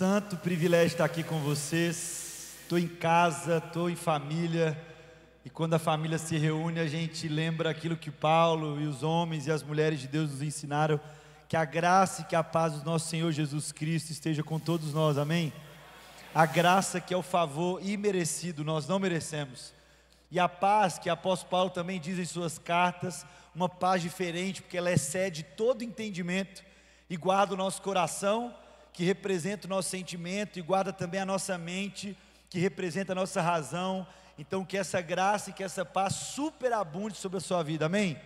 santo privilégio estar aqui com vocês. Estou em casa, estou em família. E quando a família se reúne, a gente lembra aquilo que Paulo e os homens e as mulheres de Deus nos ensinaram: que a graça e que a paz do nosso Senhor Jesus Cristo esteja com todos nós, amém? A graça que é o favor imerecido, nós não merecemos. E a paz que o apóstolo Paulo também diz em suas cartas, uma paz diferente, porque ela excede todo entendimento e guarda o nosso coração, que representa o nosso sentimento, e guarda também a nossa mente, que representa a nossa razão. Então que essa graça e que essa paz superabunde sobre a sua vida, amém?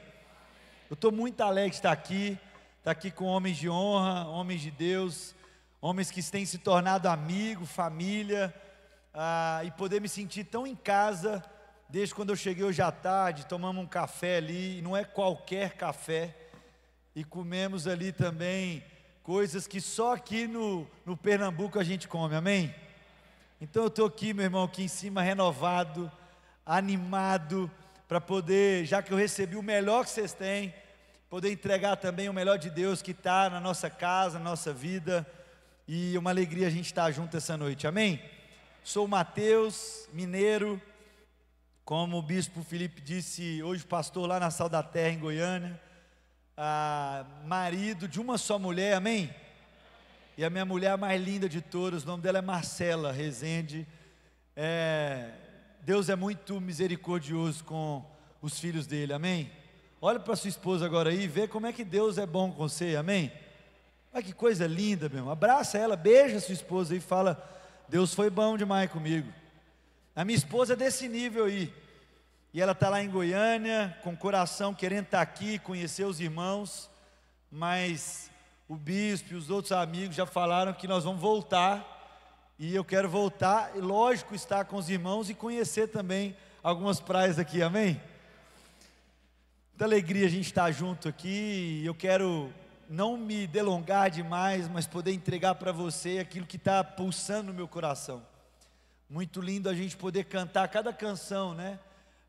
Eu estou muito alegre de estar aqui com homens de honra, homens de Deus, homens que têm se tornado amigo, família, e poder me sentir tão em casa. Desde quando eu cheguei hoje à tarde, tomamos um café ali, e não é qualquer café, e comemos ali também coisas que só aqui no Pernambuco a gente come, amém? Então eu estou aqui, meu irmão, aqui em cima, renovado, animado, para poder, já que eu recebi o melhor que vocês têm, poder entregar também o melhor de Deus que está na nossa casa, na nossa vida, e uma alegria a gente estar junto essa noite, amém? Sou o Mateus, mineiro, como o bispo Felipe disse, hoje pastor lá na Sal da Terra, em Goiânia, marido de uma só mulher, amém? E a minha mulher a mais linda de todas, o nome dela é Marcela Rezende. Deus é muito misericordioso com os filhos dele, amém? Olha para sua esposa agora aí, vê como é que Deus é bom com você, amém? Olha que coisa linda, meu irmão. Abraça ela, beija sua esposa e fala: Deus foi bom demais comigo. A minha esposa é desse nível aí, e ela está lá em Goiânia, com o coração querendo estar aqui, conhecer os irmãos, mas o bispo e os outros amigos já falaram que nós vamos voltar, e eu quero voltar, e lógico, estar com os irmãos e conhecer também algumas praias aqui, amém? Muita alegria a gente estar junto aqui, e eu quero não me delongar demais, mas poder entregar para você aquilo que está pulsando no meu coração. Muito lindo a gente poder cantar cada canção, né?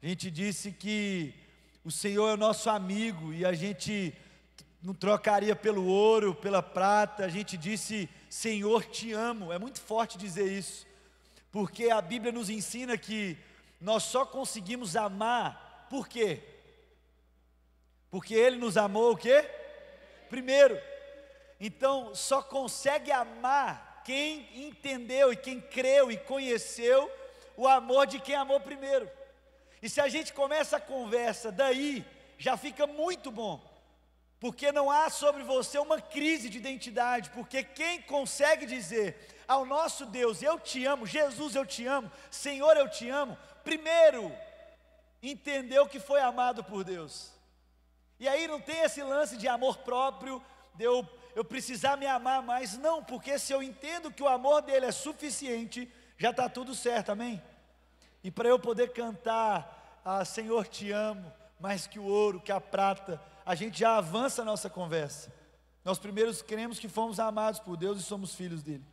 A gente disse que o Senhor é o nosso amigo, e a gente não trocaria pelo ouro, pela prata. A gente disse: Senhor, te amo. É muito forte dizer isso, porque a Bíblia nos ensina que nós só conseguimos amar, por quê? Porque Ele nos amou o quê? Primeiro. Então só consegue amar quem entendeu e quem creu e conheceu o amor de quem amou primeiro. E se a gente começa a conversa daí, já fica muito bom, porque não há sobre você uma crise de identidade, porque quem consegue dizer ao nosso Deus: eu te amo, Jesus, eu te amo, Senhor, eu te amo, primeiro entendeu que foi amado por Deus. E aí não tem esse lance de amor próprio, de eu precisar me amar mais, não, porque se eu entendo que o amor dele é suficiente, já está tudo certo, amém? E para eu poder cantar: Senhor, te amo, mais que o ouro, que a prata, a gente já avança a nossa conversa. Nós primeiros cremos que fomos amados por Deus e somos filhos dele.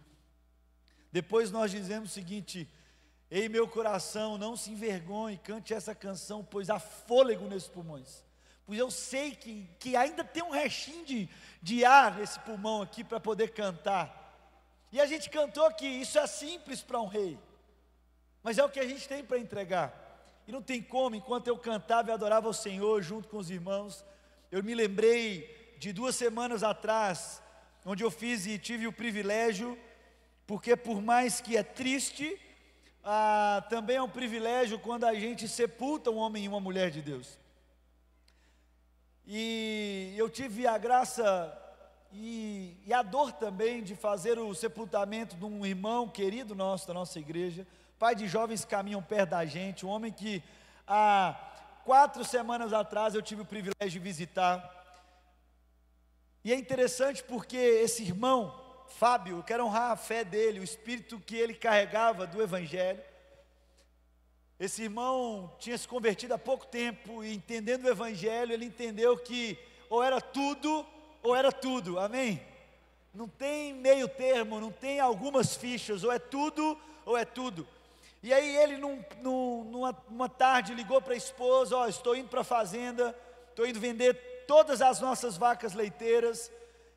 Depois nós dizemos o seguinte: ei, meu coração, não se envergonhe, cante essa canção, pois há fôlego nesses pulmões. Pois eu sei que ainda tem um restinho de ar nesse pulmão aqui para poder cantar. E a gente cantou que isso é simples para um rei, mas é o que a gente tem para entregar. E não tem como, enquanto eu cantava e adorava o Senhor junto com os irmãos, eu me lembrei de 2 semanas atrás, onde eu fiz e tive o privilégio, porque por mais que é triste, também é um privilégio quando a gente sepulta um homem e uma mulher de Deus. E eu tive a graça e a dor também de fazer o sepultamento de um irmão querido nosso, da nossa igreja, pai de jovens que caminham perto da gente, um homem que há 4 semanas atrás eu tive o privilégio de visitar. E é interessante porque esse irmão, Fábio, eu quero honrar a fé dele, o espírito que ele carregava do Evangelho. Esse irmão tinha se convertido há pouco tempo, e entendendo o Evangelho, ele entendeu que ou era tudo, amém? Não tem meio termo, não tem algumas fichas, ou é tudo, ou é tudo. E aí ele numa tarde ligou para a esposa: estou indo para a fazenda, estou indo vender todas as nossas vacas leiteiras,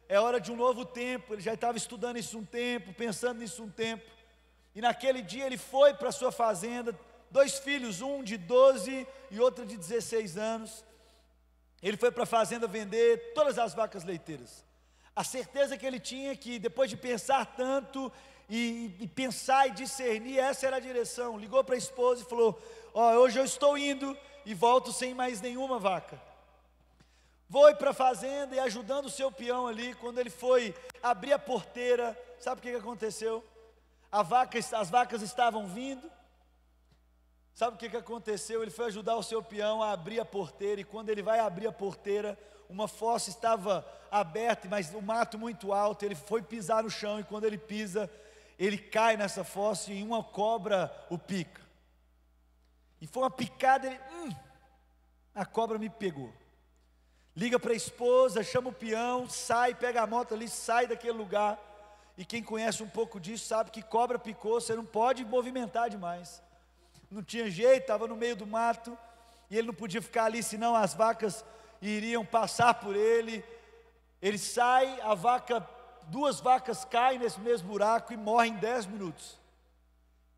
é hora de um novo tempo. Ele já estava estudando isso um tempo, pensando nisso um tempo. E naquele dia ele foi para a sua fazenda, 2 filhos, um de 12 e outro de 16 anos. Ele foi para a fazenda vender todas as vacas leiteiras. A certeza que ele tinha que depois de pensar tanto e pensar e discernir, essa era a direção. Ligou para a esposa e falou: ó, hoje eu estou indo e volto sem mais nenhuma vaca. Foi para a fazenda e ajudando o seu peão ali. Quando ele foi abrir a porteira, sabe o que aconteceu? As vacas estavam vindo. Sabe o que aconteceu? Ele foi ajudar o seu peão a abrir a porteira. E quando ele vai abrir a porteira, uma fossa estava aberta, mas o mato muito alto. Ele foi pisar no chão e quando ele pisa, ele cai nessa fossa e uma cobra o pica. E foi uma picada, a cobra me pegou. Liga para a esposa, chama o peão, sai, pega a moto ali, sai daquele lugar. E quem conhece um pouco disso sabe que cobra picou, você não pode movimentar demais. Não tinha jeito, estava no meio do mato, e ele não podia ficar ali, senão as vacas iriam passar por ele. Ele sai, 2 vacas caem nesse mesmo buraco e morrem em 10 minutos.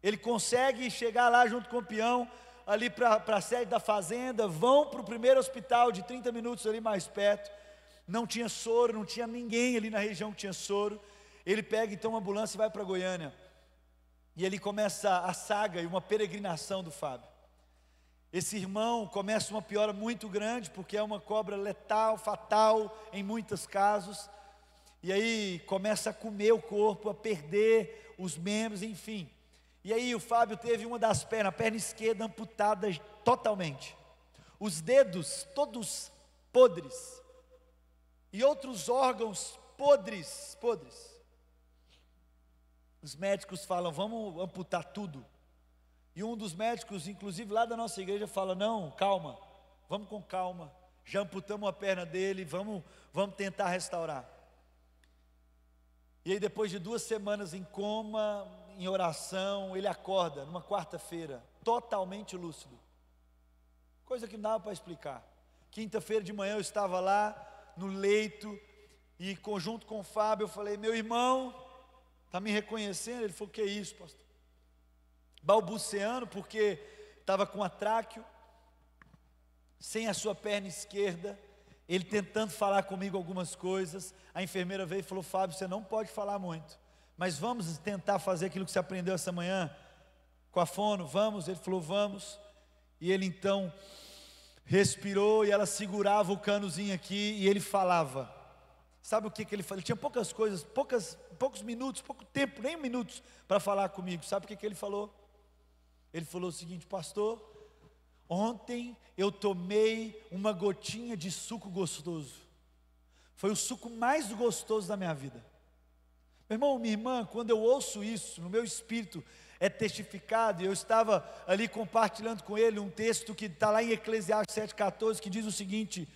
Ele consegue chegar lá junto com o peão, ali para a sede da fazenda, vão para o primeiro hospital de 30 minutos ali mais perto. Não tinha soro, não tinha ninguém ali na região que tinha soro. Ele pega então uma ambulância e vai para Goiânia. E ele começa a saga e uma peregrinação do Fábio. Esse irmão começa uma piora muito grande, porque é uma cobra letal, fatal em muitos casos. E aí começa a comer o corpo, a perder os membros, enfim. E aí o Fábio teve uma das pernas, a perna esquerda amputada totalmente. Os dedos todos podres. E outros órgãos podres. Os médicos falam: vamos amputar tudo. E um dos médicos, inclusive lá da nossa igreja, fala: não, calma, vamos com calma. Já amputamos a perna dele, vamos tentar restaurar. E aí depois de 2 semanas em coma, em oração, ele acorda numa quarta-feira, totalmente lúcido. Coisa que não dava para explicar. Quinta-feira de manhã eu estava lá no leito, e junto com o Fábio eu falei: meu irmão, está me reconhecendo? Ele falou: que é isso, pastor? Balbuciando, porque estava com atráqueo, sem a sua perna esquerda, ele tentando falar comigo algumas coisas. A enfermeira veio e falou: Fábio, você não pode falar muito, mas vamos tentar fazer aquilo que você aprendeu essa manhã com a fono, vamos? Ele falou: vamos. E ele então respirou, e ela segurava o canozinho aqui, e ele falava. Sabe o que ele falou? Ele tinha poucas coisas, poucos minutos, pouco tempo, nem minutos para falar comigo. Sabe o que ele falou? Ele falou o seguinte: pastor, ontem eu tomei uma gotinha de suco gostoso. Foi o suco mais gostoso da minha vida. Meu irmão, minha irmã, quando eu ouço isso, no meu espírito é testificado. E eu estava ali compartilhando com ele um texto que está lá em Eclesiastes 7,14, que diz o seguinte: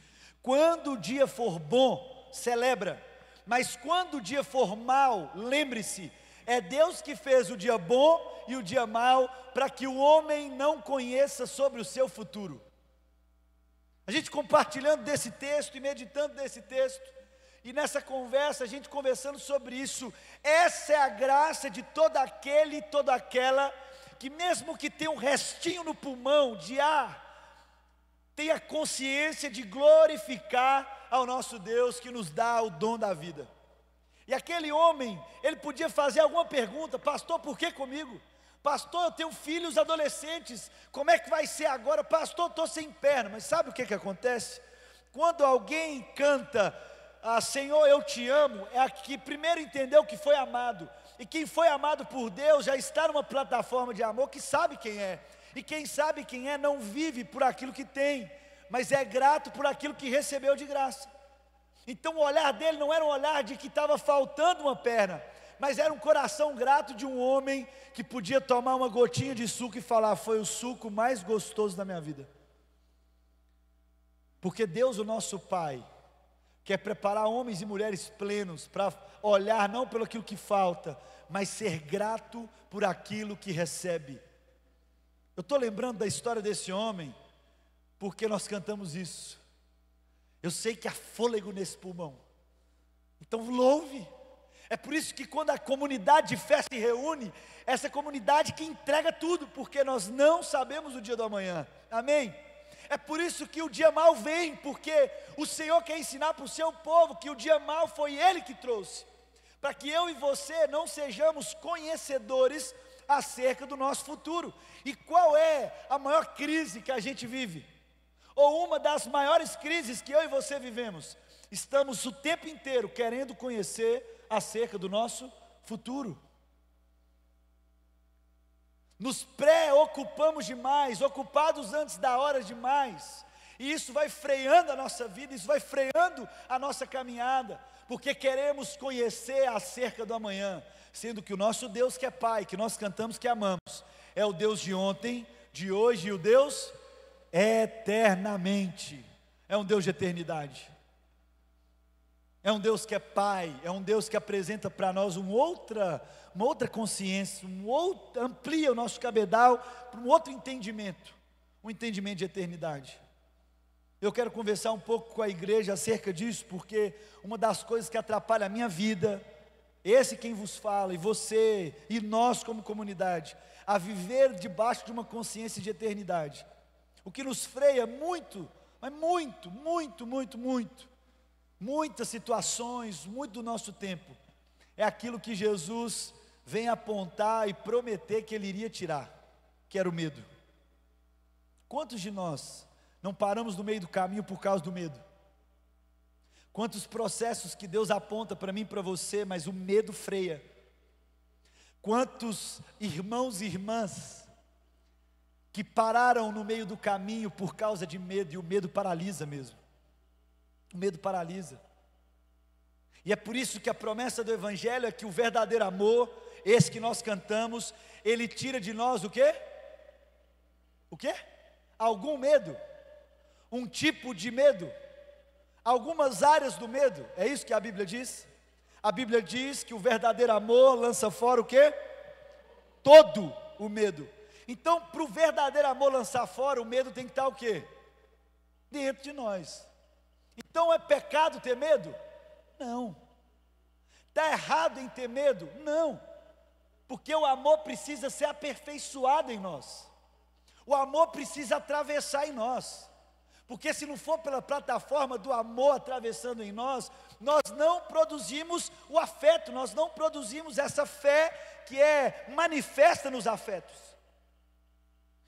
quando o dia for bom, celebra, mas quando o dia for mal, lembre-se, é Deus que fez o dia bom e o dia mal, para que o homem não conheça sobre o seu futuro. A gente compartilhando desse texto e meditando nesse texto, e nessa conversa, a gente conversando sobre isso. Essa é a graça de todo aquele e toda aquela que, mesmo que tenha um restinho no pulmão de ar, tenha consciência de glorificar ao nosso Deus que nos dá o dom da vida. E aquele homem, ele podia fazer alguma pergunta: pastor, por que comigo? Pastor, eu tenho filhos adolescentes, como é que vai ser agora? Pastor, eu estou sem perna. Mas sabe o que acontece? Quando alguém canta: Senhor, eu te amo, é a que primeiro entendeu que foi amado. E quem foi amado por Deus já está numa plataforma de amor que sabe quem é. E quem sabe quem é não vive por aquilo que tem, mas é grato por aquilo que recebeu de graça. Então o olhar dele não era um olhar de que estava faltando uma perna, mas era um coração grato de um homem que podia tomar uma gotinha de suco e falar: foi o suco mais gostoso da minha vida. Porque Deus, o nosso Pai, quer preparar homens e mulheres plenos para olhar não pelo aquilo que falta, mas ser grato por aquilo que recebe. Eu estou lembrando da história desse homem, porque nós cantamos isso. Eu sei que há fôlego nesse pulmão, Então louve. É por isso que quando a comunidade de fé se reúne, essa comunidade que entrega tudo, porque nós não sabemos o dia do amanhã, amém? É por isso que o dia mau vem, porque o Senhor quer ensinar para o seu povo que o dia mau foi Ele que trouxe, para que eu e você não sejamos conhecedores acerca do nosso futuro. E qual é a maior crise que a gente vive? Ou uma das maiores crises que eu e você vivemos? Estamos o tempo inteiro querendo conhecer acerca do nosso futuro. Nos preocupamos demais, ocupados antes da hora demais. E isso vai freando a nossa vida, isso vai freando a nossa caminhada, porque queremos conhecer acerca do amanhã, sendo que o nosso Deus que é Pai, que nós cantamos que amamos, é o Deus de ontem, de hoje e o Deus eternamente. É um Deus de eternidade. É um Deus que é Pai, é um Deus que apresenta para nós uma outra consciência, amplia o nosso cabedal para um outro entendimento, um entendimento de eternidade. Eu quero conversar um pouco com a igreja acerca disso, porque uma das coisas que atrapalha a minha vida, esse quem vos fala, e você, e nós como comunidade, a viver debaixo de uma consciência de eternidade. O que nos freia muito, mas muitas situações, muito do nosso tempo, é aquilo que Jesus vem apontar e prometer que Ele iria tirar, que era o medo. Quantos de nós não paramos no meio do caminho por causa do medo? Quantos processos que Deus aponta para mim e para você, mas o medo freia? Quantos irmãos e irmãs que pararam no meio do caminho por causa de medo, e o medo paralisa mesmo. O medo paralisa. E é por isso que a promessa do Evangelho é que o verdadeiro amor, esse que nós cantamos, ele tira de nós o quê? O quê? Algum medo, um tipo de medo, algumas áreas do medo. É isso que a Bíblia diz? A Bíblia diz que o verdadeiro amor lança fora o quê? Todo o medo. Então, para o verdadeiro amor lançar fora, o medo tem que estar o quê? Dentro de nós. Então é pecado ter medo? Não. Está errado em ter medo? Não. Porque o amor precisa ser aperfeiçoado em nós. O amor precisa atravessar em nós. Porque se não for pela plataforma do amor atravessando em nós, nós não produzimos o afeto, nós não produzimos essa fé que é manifesta nos afetos.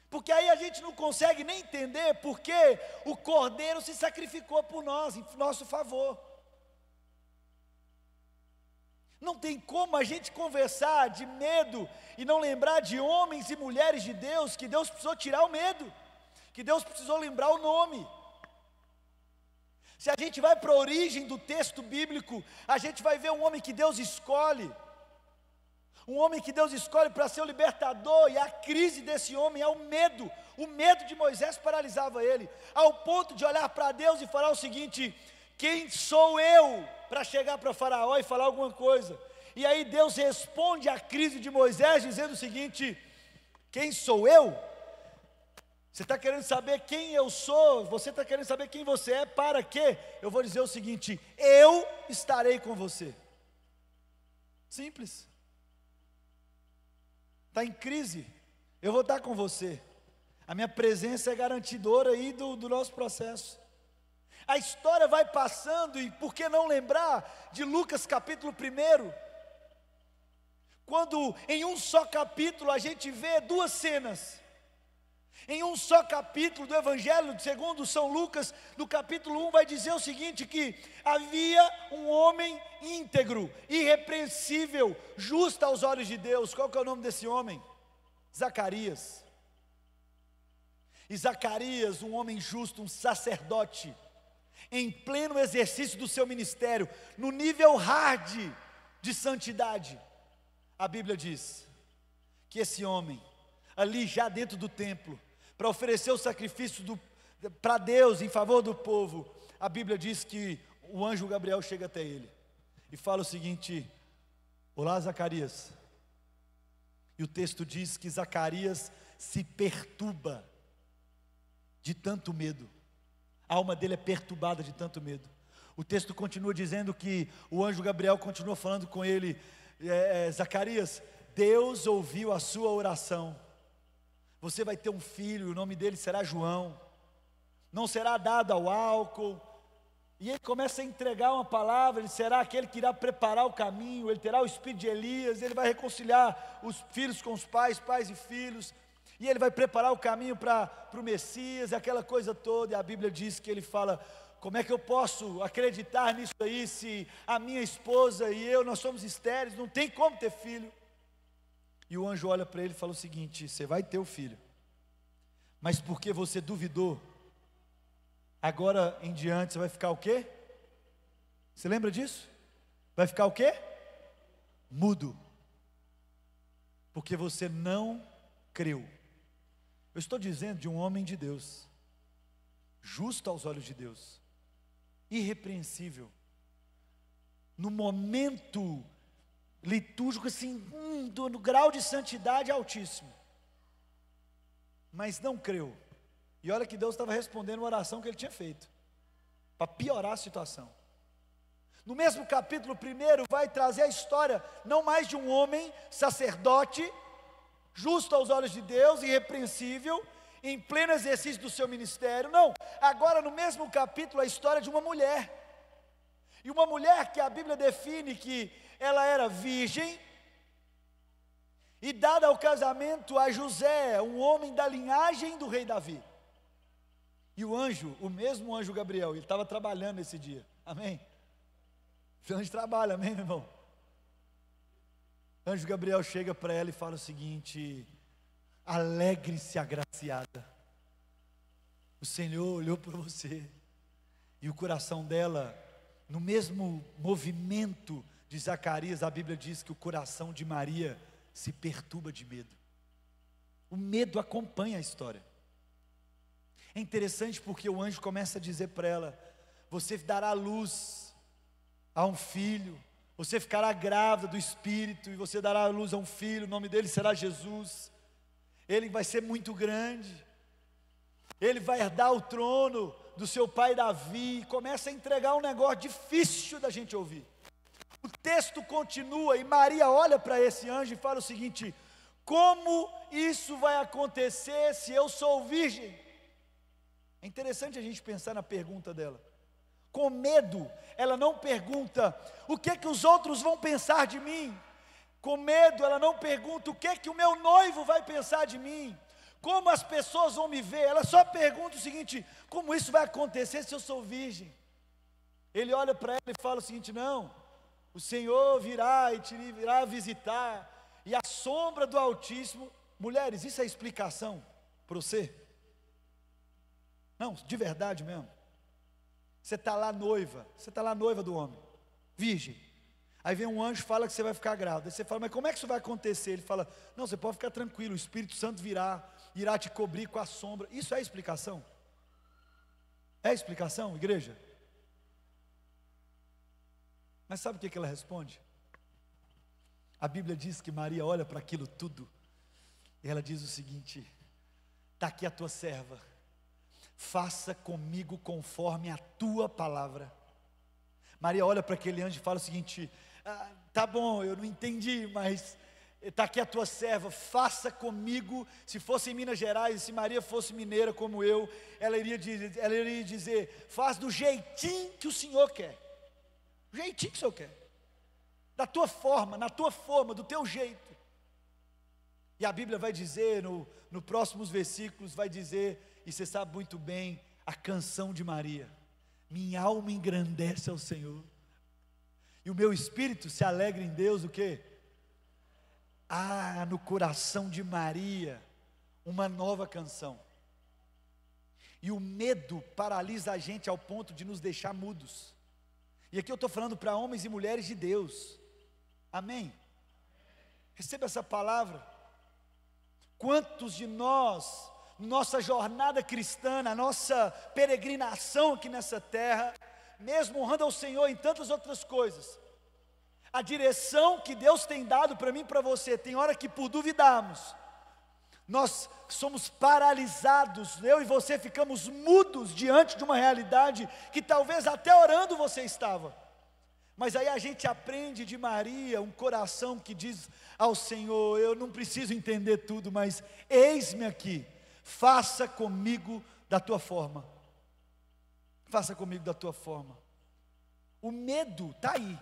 Porque aí a gente não consegue nem entender porque o Cordeiro se sacrificou por nós, em nosso favor. Não tem como a gente conversar de medo e não lembrar de homens e mulheres de Deus, que Deus precisou tirar o medo, que Deus precisou lembrar o nome. Se a gente vai para a origem do texto bíblico, a gente vai ver um homem que Deus escolhe. Um homem que Deus escolhe para ser o libertador, e a crise desse homem é o medo de Moisés paralisava ele, ao ponto de olhar para Deus e falar o seguinte: quem sou eu para chegar para Faraó e falar alguma coisa? E aí Deus responde à crise de Moisés dizendo o seguinte: quem sou eu? Você está querendo saber quem eu sou? Você está querendo saber quem você é? Para quê? Eu vou dizer o seguinte: eu estarei com você. Simples. Está em crise, eu vou estar com você. A minha presença é garantidora aí do nosso processo. A história vai passando, e por que não lembrar de Lucas capítulo 1? Quando em um só capítulo a gente vê duas cenas. Em um só capítulo do Evangelho segundo São Lucas, no capítulo 1, vai dizer o seguinte: que havia um homem íntegro, irrepreensível, justo aos olhos de Deus. Qual que é o nome desse homem? Zacarias. E Zacarias, um homem justo, um sacerdote, em pleno exercício do seu ministério, no nível hard de santidade, a Bíblia diz que esse homem, ali já dentro do templo, para oferecer o sacrifício para Deus em favor do povo, a Bíblia diz que o anjo Gabriel chega até ele e fala o seguinte: olá, Zacarias. E o texto diz que Zacarias se perturba de tanto medo, a alma dele é perturbada de tanto medo. O texto continua dizendo que o anjo Gabriel continua falando com ele, Zacarias, Deus ouviu a sua oração, você vai ter um filho, o nome dele será João, não será dado ao álcool, e ele começa a entregar uma palavra, ele será aquele que irá preparar o caminho, ele terá o espírito de Elias, ele vai reconciliar os filhos com os pais, pais e filhos, e ele vai preparar o caminho para o Messias, aquela coisa toda, e a Bíblia diz que ele fala, como é que eu posso acreditar nisso aí, se a minha esposa e eu, nós somos estéreis, não tem como ter filho. E o anjo olha para ele e fala o seguinte, você vai ter o filho, mas porque você duvidou, agora em diante você vai ficar o quê? Você lembra disso? Vai ficar o quê? Mudo, porque você não creu. Eu estou dizendo de um homem de Deus, justo aos olhos de Deus, irrepreensível, no momento litúrgico assim, no grau de santidade altíssimo, mas não creu. E olha que Deus estava respondendo uma oração que ele tinha feito, para piorar a situação. No mesmo capítulo 1 vai trazer a história, não mais de um homem, sacerdote, justo aos olhos de Deus, irrepreensível, em pleno exercício do seu ministério, não, agora no mesmo capítulo a história de uma mulher, e uma mulher que a Bíblia define que ela era virgem, e dada ao casamento a José, um homem da linhagem do rei Davi, e o anjo, o mesmo anjo Gabriel, ele estava trabalhando esse dia, amém? O anjo trabalha, amém, meu irmão? O anjo Gabriel chega para ela e fala o seguinte, alegre-se agraciada, o Senhor olhou para você, e o coração dela, no mesmo movimento de Zacarias, a Bíblia diz que o coração de Maria se perturba de medo, o medo acompanha a história. É interessante porque o anjo começa a dizer para ela, você dará luz a um filho, você ficará grávida do Espírito, e você dará luz a um filho, o nome dele será Jesus, ele vai ser muito grande, ele vai herdar o trono do seu pai Davi, e começa a entregar um negócio difícil da gente ouvir. O texto continua, e Maria olha para esse anjo e fala o seguinte, como isso vai acontecer se eu sou virgem? É interessante a gente pensar na pergunta dela, com medo, ela não pergunta, o que que os outros vão pensar de mim? Com medo, ela não pergunta o que o meu noivo vai pensar de mim, como as pessoas vão me ver, ela só pergunta o seguinte, como isso vai acontecer se eu sou virgem? Ele olha para ela e fala o seguinte, não, o Senhor virá e te virá visitar, e a sombra do Altíssimo, mulheres, isso é explicação para você? Não, de verdade mesmo, você está lá noiva do homem, virgem, aí vem um anjo e fala que você vai ficar grávida, aí você fala, mas como é que isso vai acontecer? Ele fala, não, você pode ficar tranquilo, o Espírito Santo irá te cobrir com a sombra. Isso é explicação? É explicação, igreja? Mas sabe o que ela responde? A Bíblia diz que Maria olha para aquilo tudo, e ela diz o seguinte, está aqui a tua serva, faça comigo conforme a tua palavra. Maria olha para aquele anjo e fala o seguinte, tá bom, eu não entendi, mas está aqui a tua serva, faça comigo. Se fosse em Minas Gerais, se Maria fosse mineira como eu, ela iria dizer, faz do jeitinho que o Senhor quer, o jeitinho que o Senhor quer, da tua forma, na tua forma, do teu jeito. E a Bíblia vai dizer, no próximos versículos, vai dizer, e você sabe muito bem, a canção de Maria, minha alma engrandece ao Senhor, e o meu espírito se alegra em Deus, o quê? No coração de Maria, uma nova canção. E o medo paralisa a gente ao ponto de nos deixar mudos, e aqui eu estou falando para homens e mulheres de Deus, amém? Receba essa palavra. Quantos de nós, nossa jornada cristã, na nossa peregrinação aqui nessa terra, mesmo honrando ao Senhor em tantas outras coisas, a direção que Deus tem dado para mim e para você, tem hora que por duvidarmos, Nós somos paralisados, eu e você ficamos mudos diante de uma realidade que talvez até orando você estava. Mas aí a gente aprende de Maria, um coração que diz ao Senhor: eu não preciso entender tudo, mas eis-me aqui, faça comigo da tua forma. Faça comigo da tua forma. O medo está aí,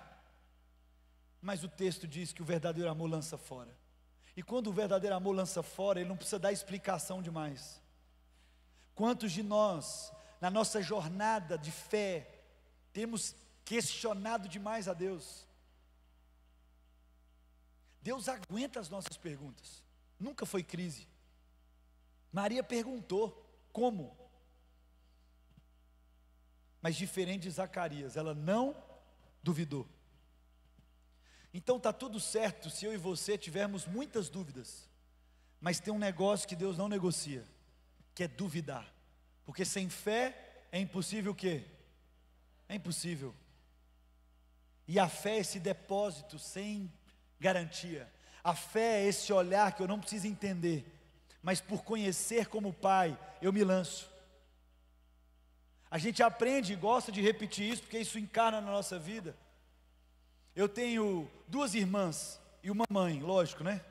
mas o texto diz que o verdadeiro amor lança fora. E quando o verdadeiro amor lança fora, ele não precisa dar explicação demais. Quantos de nós, na nossa jornada de fé, temos questionado demais a Deus? Deus aguenta as nossas perguntas. Nunca foi crise. Maria perguntou, como? Mas diferente de Zacarias, ela não duvidou. Então está tudo certo se eu e você tivermos muitas dúvidas, mas tem um negócio que Deus não negocia, que é duvidar, porque sem fé é impossível o quê? É impossível. E a fé é esse depósito sem garantia. A fé é esse olhar que eu não preciso entender, mas por conhecer como Pai, eu me lanço. A gente aprende e gosta de repetir isso, porque isso encarna na nossa vida. Eu tenho 2 irmãs e uma mãe, lógico, né?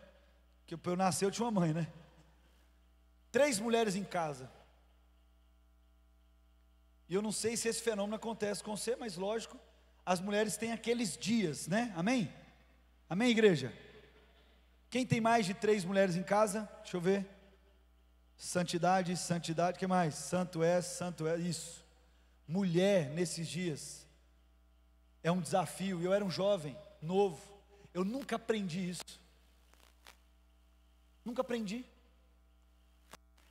Que eu nasci, eu tinha uma mãe, né? 3 mulheres em casa. E eu não sei se esse fenômeno acontece com você, mas lógico, as mulheres têm aqueles dias, né? Amém? Amém, igreja? Quem tem mais de 3 mulheres em casa? Deixa eu ver. Santidade, santidade, o que mais? Santo é, isso. Mulher nesses dias é um desafio. Eu era um jovem, novo, eu nunca aprendi isso. Nunca aprendi.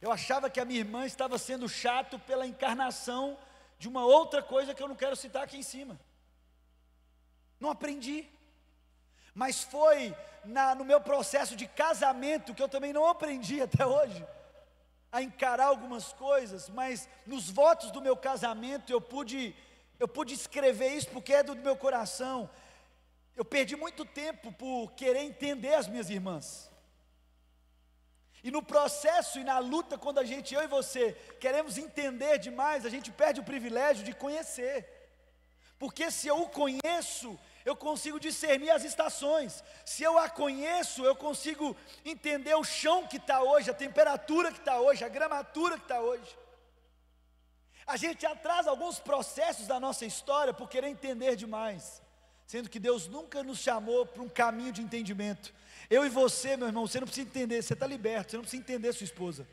Eu achava que a minha irmã estava sendo chato pela encarnação de uma outra coisa que eu não quero citar aqui em cima. Não aprendi. Mas foi no meu processo de casamento que eu também não aprendi até hoje a encarar algumas coisas, mas nos votos do meu casamento eu pude escrever isso porque é do meu coração. Eu perdi muito tempo por querer entender as minhas irmãs. E no processo e na luta, quando eu e você, queremos entender demais, a gente perde o privilégio de conhecer. Porque se eu o conheço, eu consigo discernir as estações. Se eu a conheço, eu consigo entender o chão que está hoje, a temperatura que está hoje, a gramatura que está hoje. A gente atrasa alguns processos da nossa história por querer entender demais, sendo que Deus nunca nos chamou para um caminho de entendimento. Eu e você, meu irmão, você não precisa entender, você está liberto, você não precisa entender sua esposa,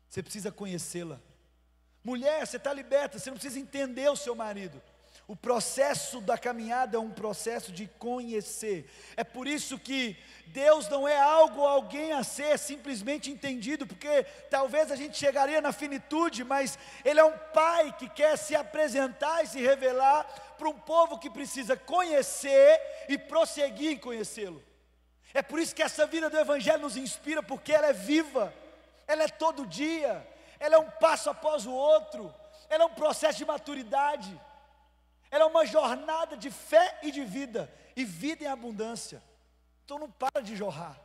você precisa conhecê-la. Mulher, você está liberta, você não precisa entender o seu marido. O processo da caminhada é um processo de conhecer. É por isso que Deus não é alguém a ser simplesmente entendido, porque talvez a gente chegaria na finitude, mas Ele é um Pai que quer se apresentar e se revelar para um povo que precisa conhecer e prosseguir em conhecê-lo. É por isso que essa vida do Evangelho nos inspira, porque ela é viva, ela é todo dia, ela é um passo após o outro, ela é um processo de maturidade. Ela é uma jornada de fé e de vida, e vida em abundância. Então não para de jorrar.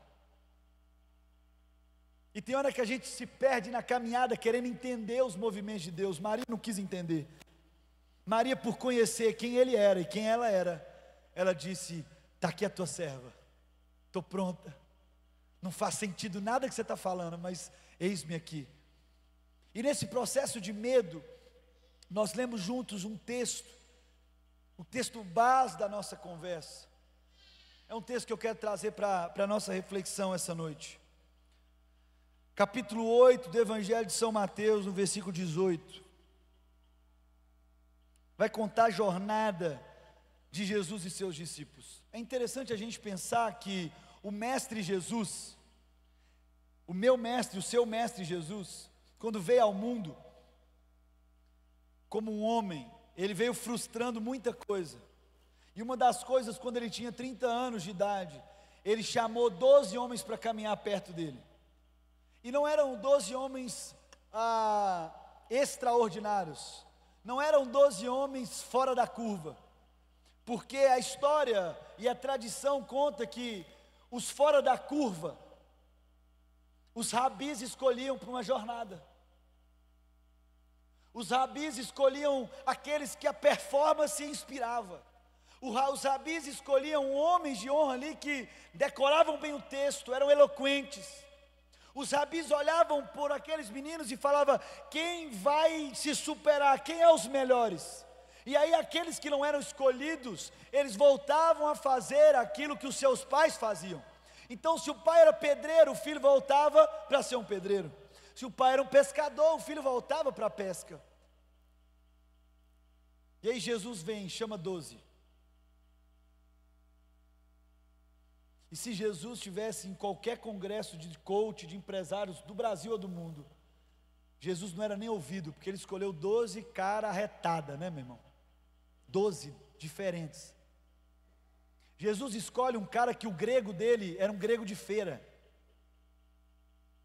E tem hora que a gente se perde na caminhada querendo entender os movimentos de Deus. Maria não quis entender. Maria, por conhecer quem Ele era e quem ela era, ela disse: está aqui a tua serva, estou pronta. Não faz sentido nada que você está falando, mas eis-me aqui. E nesse processo de medo, nós lemos juntos um texto, o texto base da nossa conversa. É um texto que eu quero trazer para a nossa reflexão essa noite. Capítulo 8 do Evangelho de São Mateus, no versículo 18. Vai contar a jornada de Jesus e seus discípulos. É interessante a gente pensar que o Mestre Jesus, o meu Mestre, o seu Mestre Jesus, quando veio ao mundo, como um homem, Ele veio frustrando muita coisa. E uma das coisas, quando Ele tinha 30 anos de idade, Ele chamou 12 homens para caminhar perto dEle. E não eram 12 homens extraordinários, não eram 12 homens fora da curva, porque a história e a tradição conta que os fora da curva, os rabis escolhiam para uma jornada. Os rabis escolhiam aqueles que a performance inspirava. Os rabis escolhiam homens de honra ali que decoravam bem o texto, eram eloquentes. Os rabis olhavam por aqueles meninos e falavam: quem vai se superar? Quem é os melhores? E aí aqueles que não eram escolhidos, eles voltavam a fazer aquilo que os seus pais faziam. Então, se o pai era pedreiro, o filho voltava para ser um pedreiro. Se o pai era um pescador, o filho voltava para a pesca. E aí Jesus vem, chama 12. E se Jesus estivesse em qualquer congresso de coach, de empresários do Brasil ou do mundo, Jesus não era nem ouvido, porque ele escolheu 12 cara arretada, né, meu irmão? 12 diferentes. Jesus escolhe um cara que o grego dele era um grego de feira,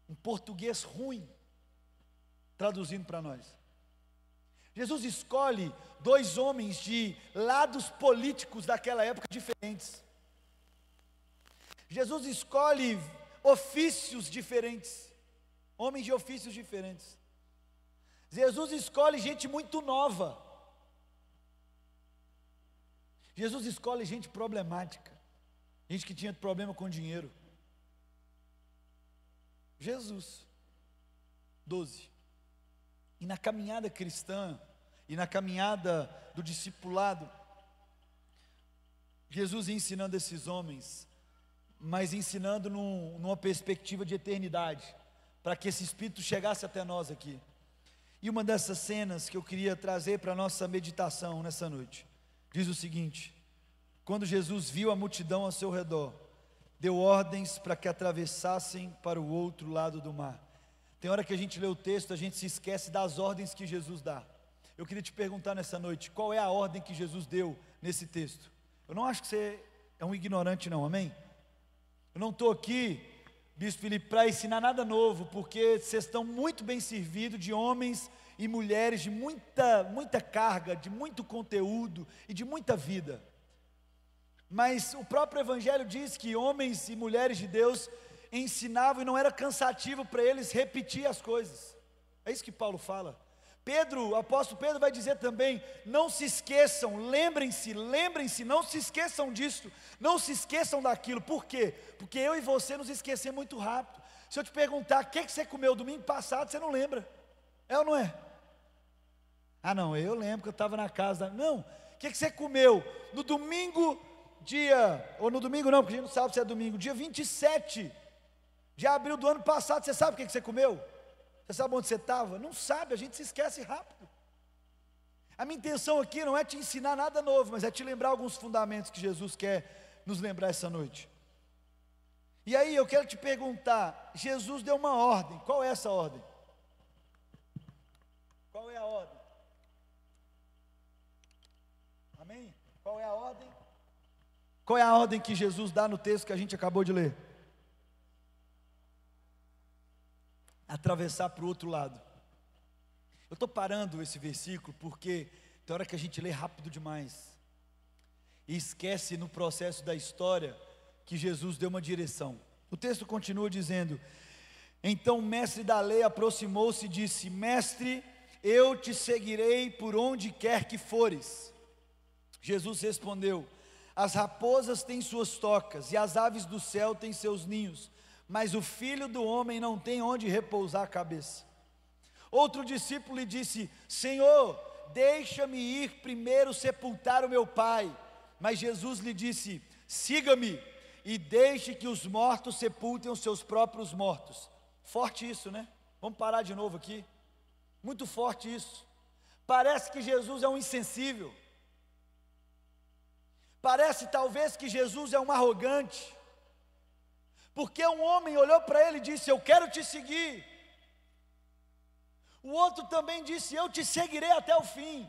um português ruim, traduzindo para nós. Jesus escolhe 2 homens de lados políticos daquela época diferentes. Jesus escolhe ofícios diferentes, homens de ofícios diferentes. Jesus escolhe gente muito nova. Jesus escolhe gente problemática, gente que tinha problema com dinheiro. Jesus, 12. E na caminhada cristã, e na caminhada do discipulado, Jesus ia ensinando esses homens, mas ensinando numa perspectiva de eternidade, para que esse Espírito chegasse até nós aqui. E uma dessas cenas que eu queria trazer para a nossa meditação nessa noite, diz o seguinte: quando Jesus viu a multidão ao seu redor, deu ordens para que atravessassem para o outro lado do mar. Tem hora que a gente lê o texto, a gente se esquece das ordens que Jesus dá. Eu queria te perguntar nessa noite, qual é a ordem que Jesus deu nesse texto? Eu não acho que você é um ignorante não, amém? Eu não estou aqui, Bispo Felipe, para ensinar nada novo, porque vocês estão muito bem servidos de homens e mulheres de muita carga, de muito conteúdo e de muita vida. Mas o próprio Evangelho diz que homens e mulheres de Deus ensinavam e não era cansativo para eles repetir as coisas. É isso que Paulo fala. O apóstolo Pedro vai dizer também: não se esqueçam, lembrem-se, não se esqueçam disso, não se esqueçam daquilo. Por quê? Porque eu e você nos esquecemos muito rápido. Se eu te perguntar o que você comeu domingo passado, você não lembra, é ou não é? Ah não, eu lembro que eu estava na casa, não, o que você comeu no domingo, ou no domingo não, porque a gente não sabe se é domingo, dia 27 de abril do ano passado, você sabe o que você comeu? Você sabe onde você estava? Não sabe, a gente se esquece rápido. A minha intenção aqui não é te ensinar nada novo, mas é te lembrar alguns fundamentos que Jesus quer nos lembrar essa noite. E aí eu quero te perguntar, Jesus deu uma ordem, qual é essa ordem? Qual é a ordem? Amém? Qual é a ordem? Qual é a ordem que Jesus dá no texto que a gente acabou de ler? Atravessar para o outro lado. Eu estou parando esse versículo porque tem hora que a gente lê rápido demais e esquece no processo da história que Jesus deu uma direção. O texto continua dizendo: então o mestre da lei aproximou-se e disse: mestre, eu te seguirei por onde quer que fores. Jesus respondeu: as raposas têm suas tocas e as aves do céu têm seus ninhos, mas o Filho do homem não tem onde repousar a cabeça. Outro discípulo lhe disse: Senhor, deixa-me ir primeiro sepultar o meu pai. Mas Jesus lhe disse: siga-me e deixe que os mortos sepultem os seus próprios mortos. Forte isso, né? Vamos parar de novo aqui. Muito forte isso. Parece que Jesus é um insensível. Parece talvez que Jesus é um arrogante, porque um homem olhou para ele e disse: eu quero te seguir. O outro também disse: eu te seguirei até o fim.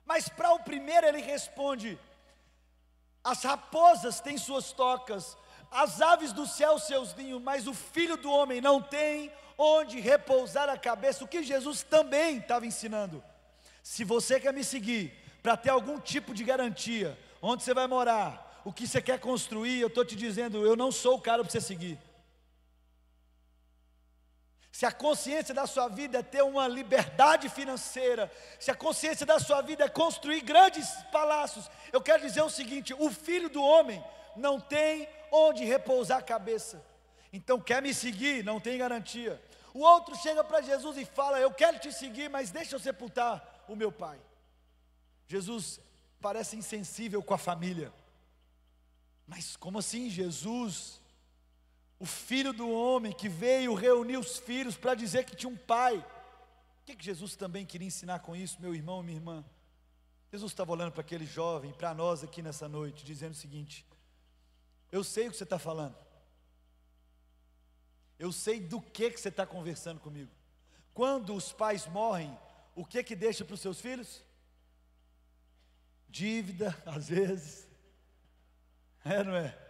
Mas para o primeiro ele responde: as raposas têm suas tocas, as aves do céu seus ninhos, mas o Filho do homem não tem onde repousar a cabeça. O que Jesus também estava ensinando: se você quer me seguir, para ter algum tipo de garantia, onde você vai morar, o que você quer construir, eu estou te dizendo, eu não sou o cara para você seguir. se a consciência da sua vida é ter uma liberdade financeira, se a consciência da sua vida é construir grandes palácios, eu quero dizer o seguinte: o Filho do Homem não tem onde repousar a cabeça. Então, quer me seguir? Não tem garantia. O outro chega para Jesus e fala: eu quero te seguir, mas deixa eu sepultar o meu pai. Jesus parece insensível com a família. Mas como assim? Jesus, o Filho do Homem que veio reunir os filhos para dizer que tinha um pai. O que Jesus também queria ensinar com isso, meu irmão e minha irmã? Jesus estava olhando para aquele jovem, para nós aqui nessa noite, dizendo o seguinte: eu sei o que você está falando, eu sei do que você está conversando comigo. Quando os pais morrem, o que deixa para os seus filhos? Dívida, às vezes, não é?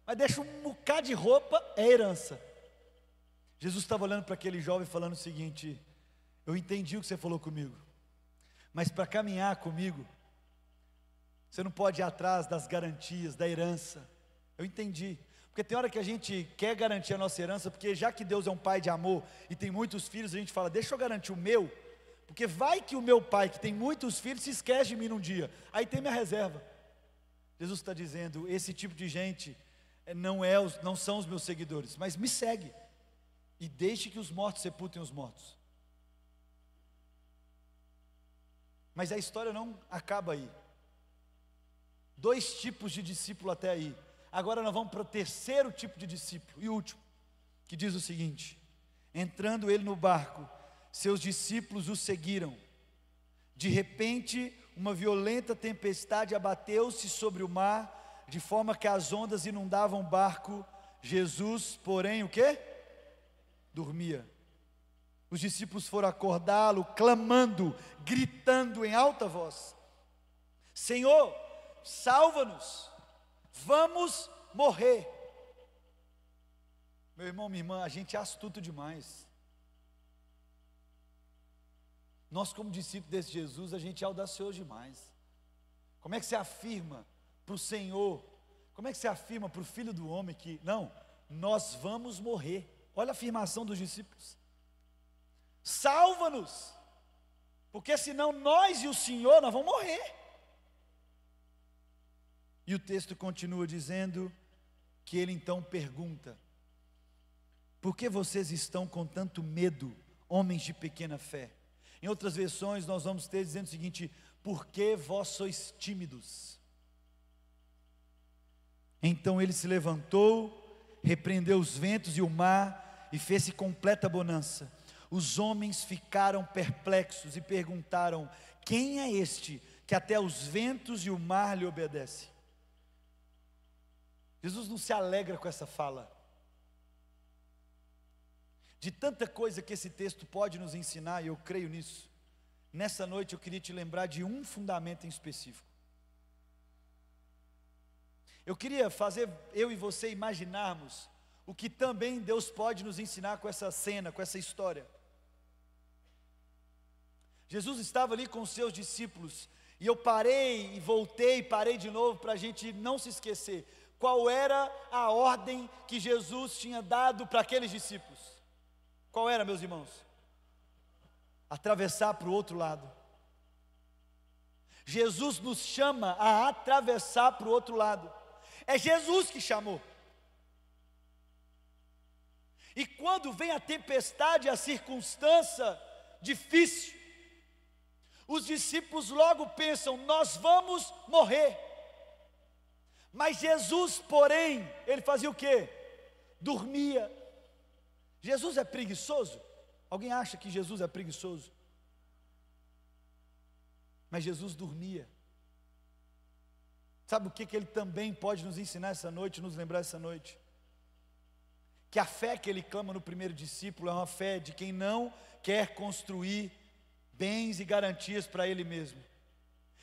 Mas deixa um bocado de roupa, é herança. Jesus estava olhando para aquele jovem falando o seguinte: eu entendi o que você falou comigo, mas para caminhar comigo, você não pode ir atrás das garantias, da herança. Eu entendi, porque tem hora que a gente quer garantir a nossa herança, porque já que Deus é um pai de amor e tem muitos filhos, a gente fala: deixa eu garantir o meu, porque vai que o meu pai, que tem muitos filhos, se esquece de mim num dia, aí tem minha reserva. Jesus está dizendo: esse tipo de gente não são os meus seguidores, mas me segue, e deixe que os mortos sepultem os mortos. Mas a história não acaba aí. 2 tipos de discípulo até aí. Agora nós vamos para o terceiro tipo de discípulo, e último, que diz o seguinte: entrando ele no barco, seus discípulos o seguiram. De repente, uma violenta tempestade abateu-se sobre o mar, de forma que as ondas inundavam o barco. Jesus, porém, o quê? Dormia. Os discípulos foram acordá-lo, clamando, gritando em alta voz: Senhor, salva-nos, vamos morrer. Meu irmão, minha irmã, a gente é astuto demais. Nós, como discípulos desse Jesus, a gente é audacioso demais. Como é que você afirma para o Senhor, como é que você afirma para o Filho do Homem que, não, nós vamos morrer? Olha a afirmação dos discípulos: salva-nos, porque senão nós e o Senhor, nós vamos morrer. E o texto continua dizendo que ele então pergunta: por que vocês estão com tanto medo, homens de pequena fé? Em outras versões nós vamos ter dizendo o seguinte: por que vós sois tímidos? Então ele se levantou, repreendeu os ventos e o mar, e fez-se completa bonança. Os homens ficaram perplexos e perguntaram: quem é este que até os ventos e o mar lhe obedecem? Jesus não se alegra com essa fala. De tanta coisa que esse texto pode nos ensinar, e eu creio nisso, nessa noite eu queria te lembrar de um fundamento em específico. Eu queria fazer eu e você imaginarmos o que também Deus pode nos ensinar com essa cena, com essa história. Jesus estava ali com os seus discípulos, e eu parei e voltei, parei de novo para a gente não se esquecer qual era a ordem que Jesus tinha dado para aqueles discípulos. Qual era, meus irmãos? Atravessar para o outro lado. Jesus nos chama a atravessar para o outro lado. É Jesus que chamou. E quando vem a tempestade, a circunstância difícil, os discípulos logo pensam: nós vamos morrer. Mas Jesus, porém, ele fazia o quê? Dormia. Jesus é preguiçoso? Alguém acha que Jesus é preguiçoso? Mas Jesus dormia. Sabe o que ele também pode nos ensinar essa noite, nos lembrar essa noite? Que a fé que ele clama no primeiro discípulo é uma fé de quem não quer construir bens e garantias para ele mesmo.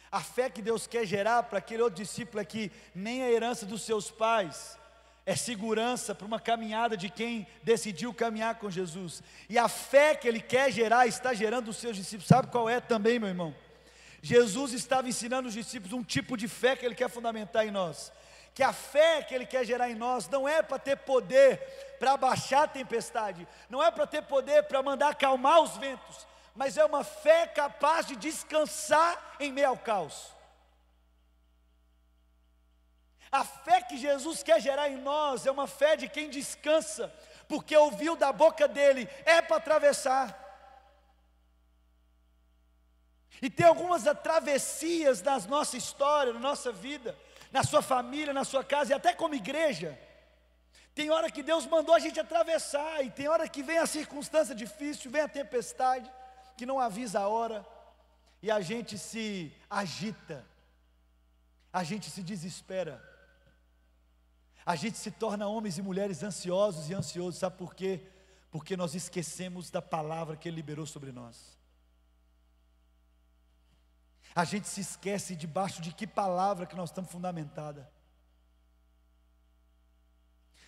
A fé que Deus quer gerar para aquele outro discípulo é que nem a herança dos seus pais é segurança para uma caminhada de quem decidiu caminhar com Jesus. E a fé que ele quer gerar, está gerando os seus discípulos. Sabe qual é também, meu irmão? Jesus estava ensinando os discípulos um tipo de fé que ele quer fundamentar em nós, que a fé que Ele quer gerar em nós não é para ter poder para abaixar a tempestade, não é para ter poder para mandar acalmar os ventos, mas é uma fé capaz de descansar em meio ao caos. A fé que Jesus quer gerar em nós é uma fé de quem descansa, porque ouviu da boca dele, é para atravessar. E tem algumas travessias na nossa história, na nossa vida, na sua família, na sua casa e até como igreja. Tem hora que Deus mandou a gente atravessar, e tem hora que vem a circunstância difícil, vem a tempestade, que não avisa a hora, e a gente se agita, a gente se desespera, a gente se torna homens e mulheres ansiosos e ansiosos. Sabe por quê? Porque nós esquecemos da palavra que Ele liberou sobre nós. A gente se esquece debaixo de que palavra que nós estamos fundamentados.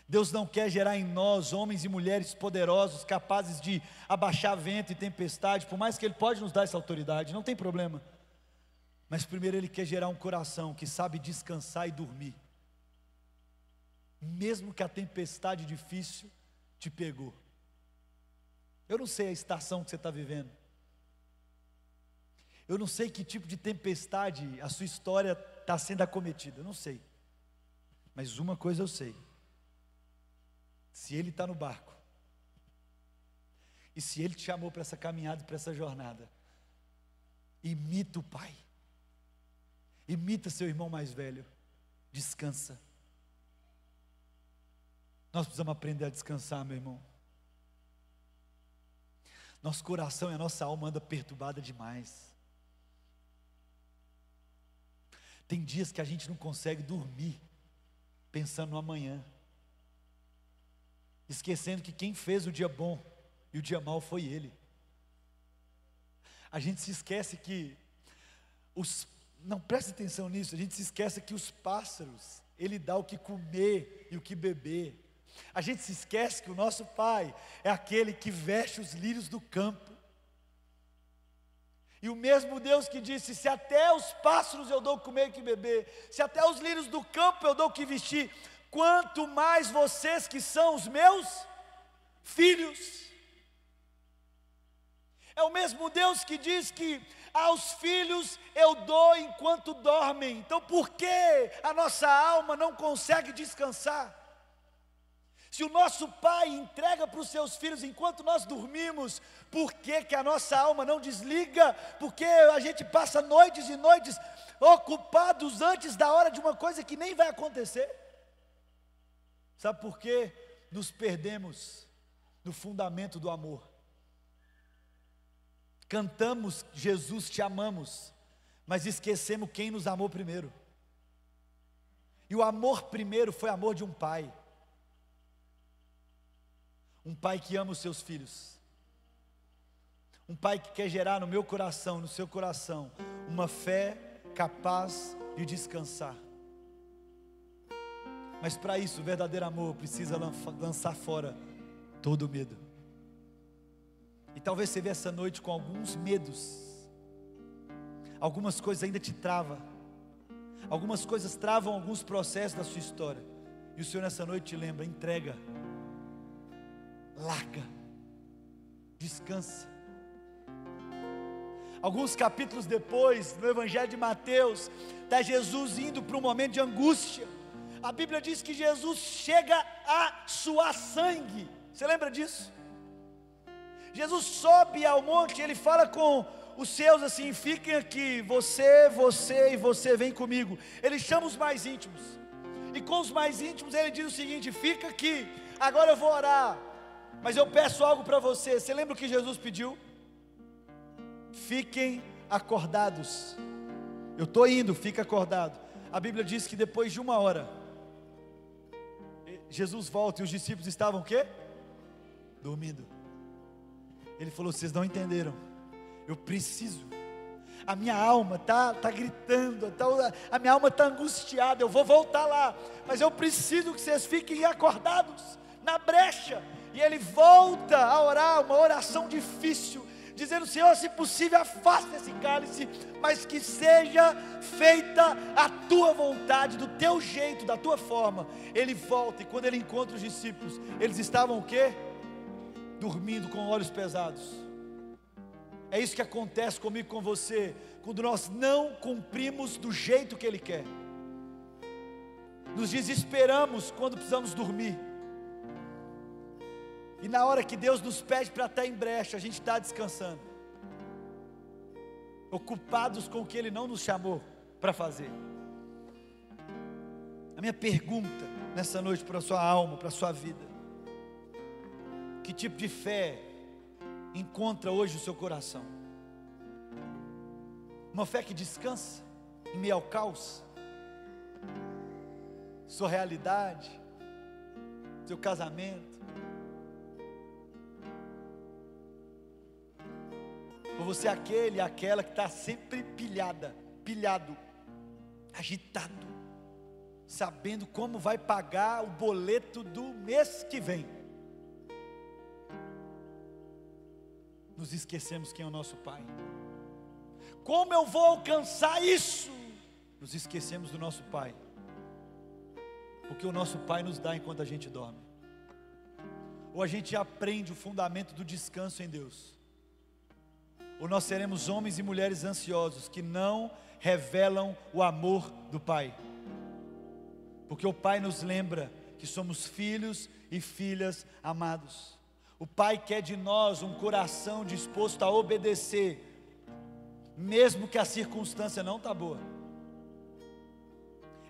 Deus não quer gerar em nós homens e mulheres poderosos, capazes de abaixar vento e tempestade, por mais que Ele pode nos dar essa autoridade, não tem problema. Mas primeiro Ele quer gerar um coração que sabe descansar e dormir, mesmo que a tempestade difícil te pegou. Eu não sei a estação que você está vivendo, eu não sei que tipo de tempestade a sua história está sendo acometida, eu não sei, mas uma coisa eu sei: se Ele está no barco, e se Ele te chamou para essa caminhada, para essa jornada, imita o Pai, imita seu irmão mais velho, descansa. Nós precisamos aprender a descansar, meu irmão. Nosso coração e a nossa alma andam perturbada demais. Tem dias que a gente não consegue dormir, pensando no amanhã, esquecendo que quem fez o dia bom e o dia mau foi Ele. A gente se esquece que não preste atenção nisso, a gente se esquece que os pássaros, Ele dá o que comer e o que beber. A gente se esquece que o nosso Pai é aquele que veste os lírios do campo. E o mesmo Deus que disse: se até os pássaros eu dou o que comer e o que beber, se até os lírios do campo eu dou o que vestir, quanto mais vocês que são os meus filhos. É o mesmo Deus que diz que aos filhos eu dou enquanto dormem. Então por que a nossa alma não consegue descansar? Se o nosso Pai entrega para os seus filhos enquanto nós dormimos, por que que a nossa alma não desliga? Porque a gente passa noites e noites ocupados antes da hora de uma coisa que nem vai acontecer. Sabe por quê? Nos perdemos no fundamento do amor. Cantamos Jesus te amamos, mas esquecemos quem nos amou primeiro. E o amor primeiro foi amor de um pai. Um pai que ama os seus filhos. Um pai que quer gerar no meu coração, no seu coração, uma fé capaz de descansar. Mas para isso, o verdadeiro amor precisa lançar fora todo o medo. E talvez você veja essa noite com alguns medos. Algumas coisas ainda te travam. Algumas coisas travam alguns processos da sua história. E o Senhor nessa noite te lembra: entrega, larga, descansa. Alguns capítulos depois, no Evangelho de Mateus, está Jesus indo para um momento de angústia. A Bíblia diz que Jesus chega a suar sangue. Você lembra disso? Jesus sobe ao monte, Ele fala com os seus assim: fiquem aqui, você e você, vem comigo. Ele chama os mais íntimos, e com os mais íntimos Ele diz o seguinte: fica aqui, agora eu vou orar, mas eu peço algo para você. Você lembra o que Jesus pediu? Fiquem acordados. Eu estou indo, fica acordado. A Bíblia diz que depois de 1 hora, Jesus volta e os discípulos estavam o quê? Dormindo. Ele falou: vocês não entenderam, eu preciso, a minha alma está gritando, a minha alma está angustiada, eu vou voltar lá, mas eu preciso que vocês fiquem acordados, na brecha. E ele volta a orar, uma oração difícil, dizendo: Senhor, se possível, afasta esse cálice, mas que seja feita a tua vontade, do teu jeito, da tua forma. Ele volta, e quando ele encontra os discípulos, eles estavam o quê? Dormindo, com olhos pesados. É isso que acontece comigo e com você, quando nós não cumprimos do jeito que Ele quer. Nos desesperamos quando precisamos dormir, e na hora que Deus nos pede para estar em brecha, a gente está descansando, ocupados com o que Ele não nos chamou para fazer. A minha pergunta nessa noite para a sua alma, para a sua vida: que tipo de fé encontra hoje o seu coração? Uma fé que descansa em meio ao caos? Sua realidade, seu casamento? Ou você é aquele e aquela que está sempre pilhado, agitado, sabendo como vai pagar o boleto do mês que vem? Nos esquecemos quem é o nosso Pai. Como eu vou alcançar isso? Nos esquecemos do nosso Pai, porque o nosso Pai nos dá enquanto a gente dorme. Ou a gente aprende o fundamento do descanso em Deus, ou nós seremos homens e mulheres ansiosos, que não revelam o amor do Pai, porque o Pai nos lembra que somos filhos e filhas amados. O Pai quer de nós um coração disposto a obedecer, mesmo que a circunstância não está boa.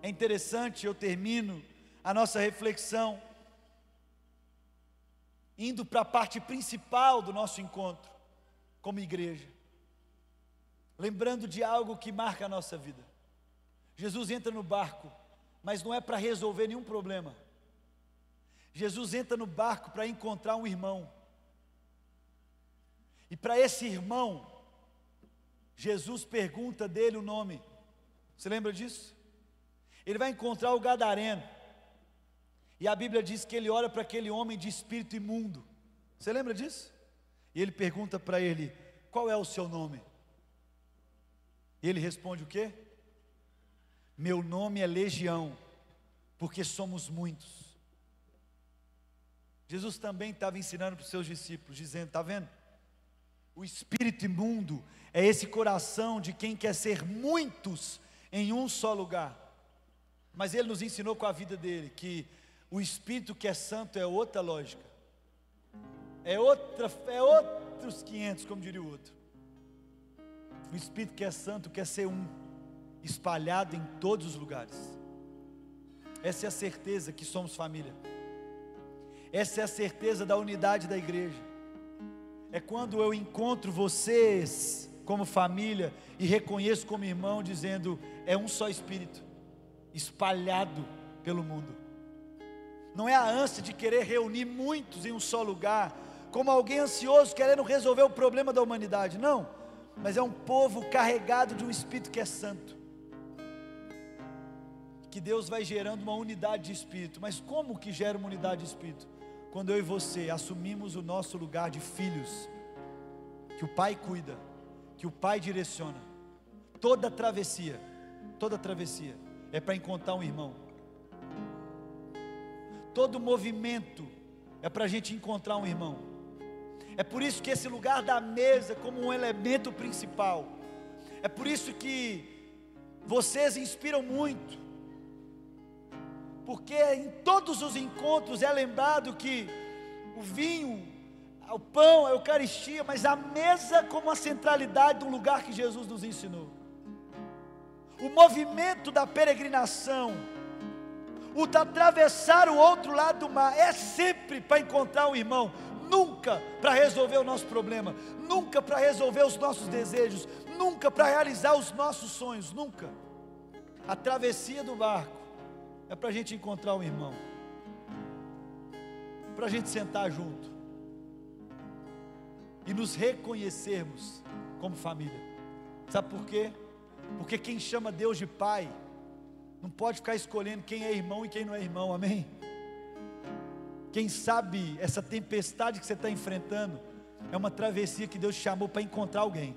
É interessante, eu termino a nossa reflexão indo para a parte principal do nosso encontro como igreja, lembrando de algo que marca a nossa vida. Jesus entra no barco, mas não é para resolver nenhum problema. Jesus entra no barco para encontrar um irmão, e para esse irmão, Jesus pergunta dele o nome. Você lembra disso? Ele vai encontrar o gadareno, e a Bíblia diz que ele olha para aquele homem de espírito imundo. Você lembra disso? E ele pergunta para ele: qual é o seu nome? E ele responde o quê? Meu nome é Legião, porque somos muitos. Jesus também estava ensinando para os seus discípulos, dizendo: está vendo? O espírito imundo é esse coração de quem quer ser muitos em um só lugar. Mas ele nos ensinou com a vida dele que o espírito que é santo é outra lógica, é outros 500, como diria o outro. O espírito que é santo quer ser um, espalhado em todos os lugares. Essa é a certeza que somos família. Essa é a certeza da unidade da igreja. É quando eu encontro vocês como família e reconheço como irmão, dizendo: é um só espírito, espalhado pelo mundo. Não é a ânsia de querer reunir muitos em um só lugar, como alguém ansioso querendo resolver o problema da humanidade, não, mas é um povo carregado de um espírito que é santo, que Deus vai gerando uma unidade de espírito. Mas como que gera uma unidade de espírito? Quando eu e você assumimos o nosso lugar de filhos, que o Pai cuida, que o Pai direciona. Toda travessia é para encontrar um irmão. Todo movimento é para a gente encontrar um irmão. É por isso que esse lugar da mesa como um elemento principal, é por isso que vocês inspiram muito, porque em todos os encontros é lembrado que o vinho, o pão, a Eucaristia, mas a mesa como a centralidade do lugar que Jesus nos ensinou. O movimento da peregrinação, o de atravessar o outro lado do mar, é sempre para encontrar um irmão, nunca para resolver o nosso problema, nunca para resolver os nossos desejos, nunca para realizar os nossos sonhos, nunca. A travessia do barco é para a gente encontrar um irmão, para a gente sentar junto e nos reconhecermos como família. Sabe por quê? Porque quem chama Deus de Pai não pode ficar escolhendo quem é irmão e quem não é irmão, amém? Quem sabe essa tempestade que você está enfrentando É uma travessia que Deus te chamou para encontrar alguém,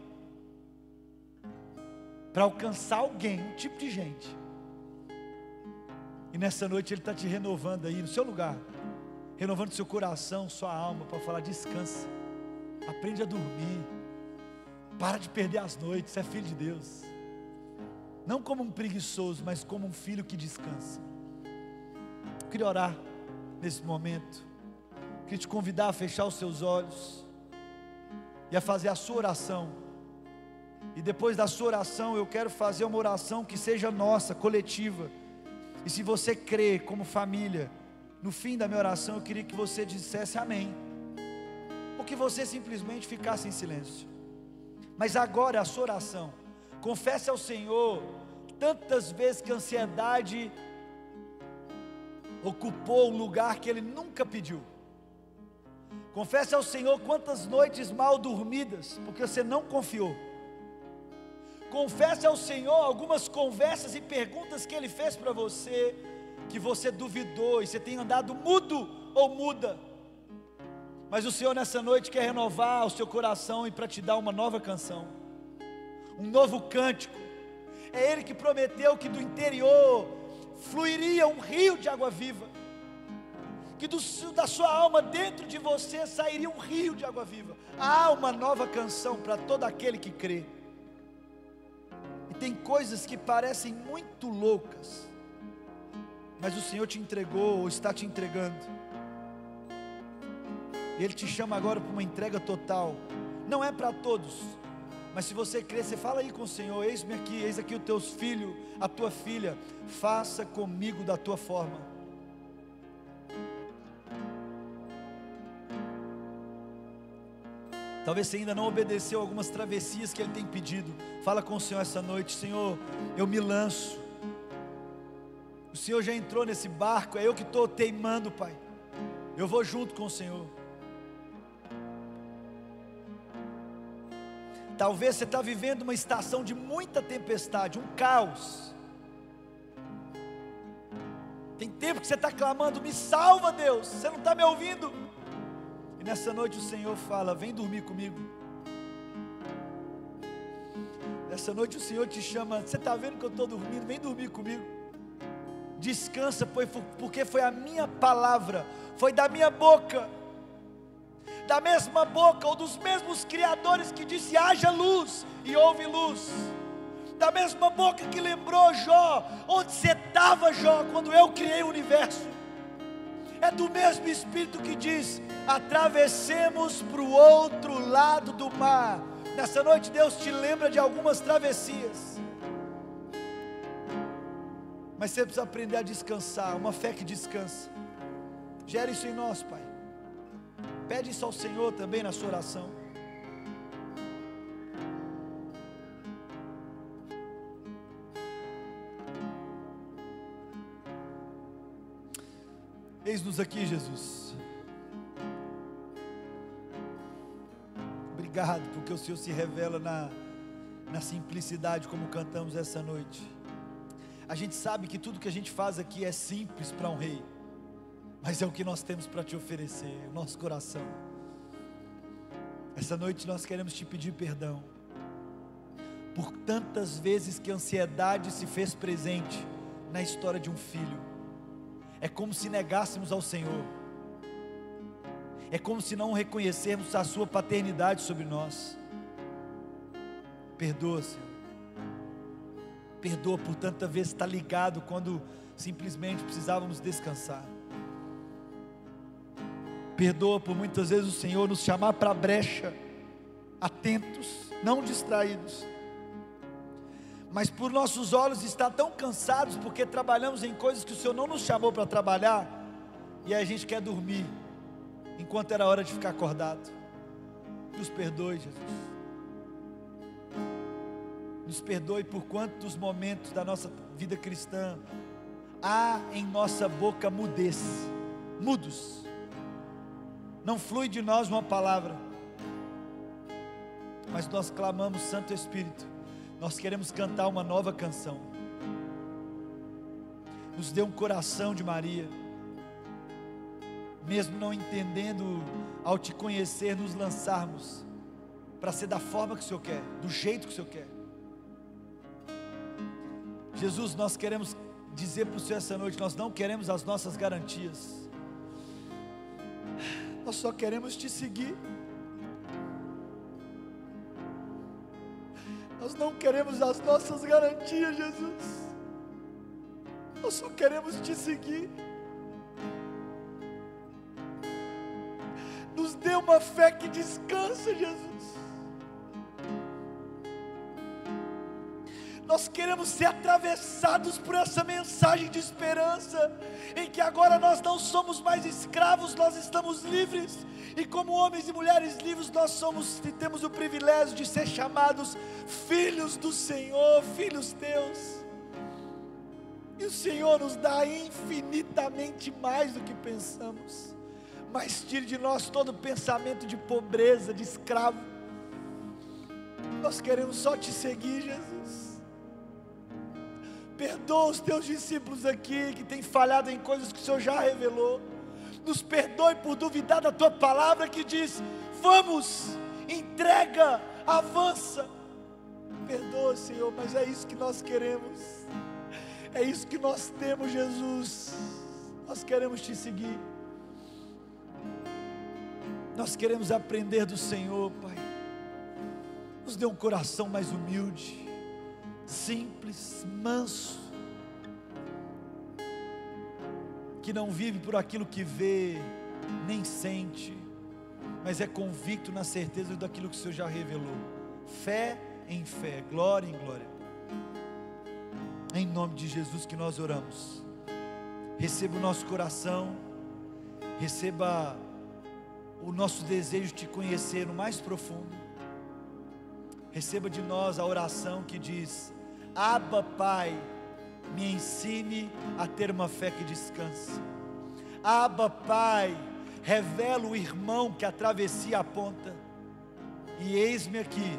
para alcançar alguém, um tipo de gente. E nessa noite Ele está te renovando aí no seu lugar, renovando seu coração, sua alma, para falar: descansa, aprende a dormir, para de perder as noites, você é filho de Deus. Não como um preguiçoso, mas como um filho que descansa. Eu queria orar nesse momento, eu queria te convidar a fechar os seus olhos e a fazer a sua oração. E depois da sua oração eu quero fazer uma oração que seja nossa, coletiva. E se você crê como família, no fim da minha oração eu queria que você dissesse amém, ou que você simplesmente ficasse em silêncio. Mas agora é a sua oração. Confesse ao Senhor tantas vezes que a ansiedade ocupou um lugar que Ele nunca pediu. Confesse ao Senhor quantas noites mal dormidas, porque você não confiou. Confesse ao Senhor algumas conversas e perguntas que Ele fez para você, que você duvidou e você tem andado mudo ou muda. Mas o Senhor nessa noite quer renovar o seu coração e para te dar uma nova canção, um novo cântico. É Ele que prometeu que do interior fluiria um rio de água viva, que da sua alma, dentro de você, sairia um rio de água viva. Há uma nova canção para todo aquele que crê. E tem coisas que parecem muito loucas, mas o Senhor te entregou, ou está te entregando. Ele te chama agora para uma entrega total. Não é para todos, mas se você crer, você fala aí com o Senhor: eis-me aqui, eis aqui os teus filhos, a tua filha, faça comigo da tua forma. Talvez você ainda não obedeceu algumas travessias que Ele tem pedido. Fala com o Senhor essa noite: Senhor, eu me lanço. O Senhor já entrou nesse barco, é eu que estou teimando, Pai. Eu vou junto com o Senhor. Talvez você está vivendo uma estação de muita tempestade, um caos. Tem tempo que você está clamando: me salva, Deus, você não está me ouvindo. E nessa noite o Senhor fala: vem dormir comigo. Nessa noite o Senhor te chama: você está vendo que eu estou dormindo? Vem dormir comigo. Descansa, porque foi a minha palavra, foi da minha boca, da mesma boca, ou dos mesmos criadores que disse: haja luz, e houve luz. Da mesma boca que lembrou Jó, onde você estava, Jó, quando eu criei o universo. É do mesmo Espírito que diz: atravessemos para o outro lado do mar. Nessa noite Deus te lembra de algumas travessias, mas você precisa aprender a descansar, uma fé que descansa. Gera isso em nós, Pai. Pede isso ao Senhor também na sua oração. Eis-nos aqui, Jesus. Obrigado porque o Senhor se revela na simplicidade, como cantamos essa noite. A gente sabe que tudo que a gente faz aqui é simples para um rei, mas é o que nós temos para te oferecer, o nosso coração. Essa noite nós queremos te pedir perdão por tantas vezes que a ansiedade se fez presente na história de um filho. É como se negássemos ao Senhor, é como se não reconhecermos a sua paternidade sobre nós. Perdoa, Senhor. Perdoa por tanta vez estar ligado quando simplesmente precisávamos descansar. Perdoa por muitas vezes o Senhor nos chamar para a brecha, atentos, não distraídos, mas por nossos olhos estar tão cansados, porque trabalhamos em coisas que o Senhor não nos chamou para trabalhar, e aí a gente quer dormir, enquanto era hora de ficar acordado. Nos perdoe, Jesus. Nos perdoe por quantos momentos da nossa vida cristã há em nossa boca mudez, mudos. Não flui de nós uma palavra, mas nós clamamos: Santo Espírito, nós queremos cantar uma nova canção. Nos dê um coração de Maria, mesmo não entendendo, ao te conhecer, nos lançarmos para ser da forma que o Senhor quer, do jeito que o Senhor quer. Jesus, nós queremos dizer para o Senhor essa noite, nós não queremos as nossas garantias, nós só queremos te seguir. Nós não queremos as nossas garantias, Jesus, nós só queremos te seguir. Nos dê uma fé que descansa, Jesus. Nós queremos ser atravessados por essa mensagem de esperança, em que agora nós não somos mais escravos, nós estamos livres, e como homens e mulheres livres, nós somos e temos o privilégio de ser chamados filhos do Senhor, filhos teus, e o Senhor nos dá infinitamente mais do que pensamos. Mas tire de nós todo pensamento de pobreza, de escravo. Nós queremos só te seguir, Jesus. Perdoa os teus discípulos aqui que têm falhado em coisas que o Senhor já revelou. Nos perdoe por duvidar da tua palavra que diz: vamos, entrega, avança. Perdoa, Senhor, mas é isso que nós queremos. É isso que nós temos, Jesus. Nós queremos te seguir. Nós queremos aprender do Senhor, Pai. Nos dê um coração mais humilde, simples, manso, que não vive por aquilo que vê, nem sente, mas é convicto na certeza daquilo que o Senhor já revelou. Fé em fé, glória em glória. Em nome de Jesus que nós oramos. Receba o nosso coração, receba o nosso desejo de te conhecer no mais profundo. Receba de nós a oração que diz: Abba, Pai, me ensine a ter uma fé que descansa. Abba, Pai, revela o irmão que a travessia aponta. E eis-me aqui,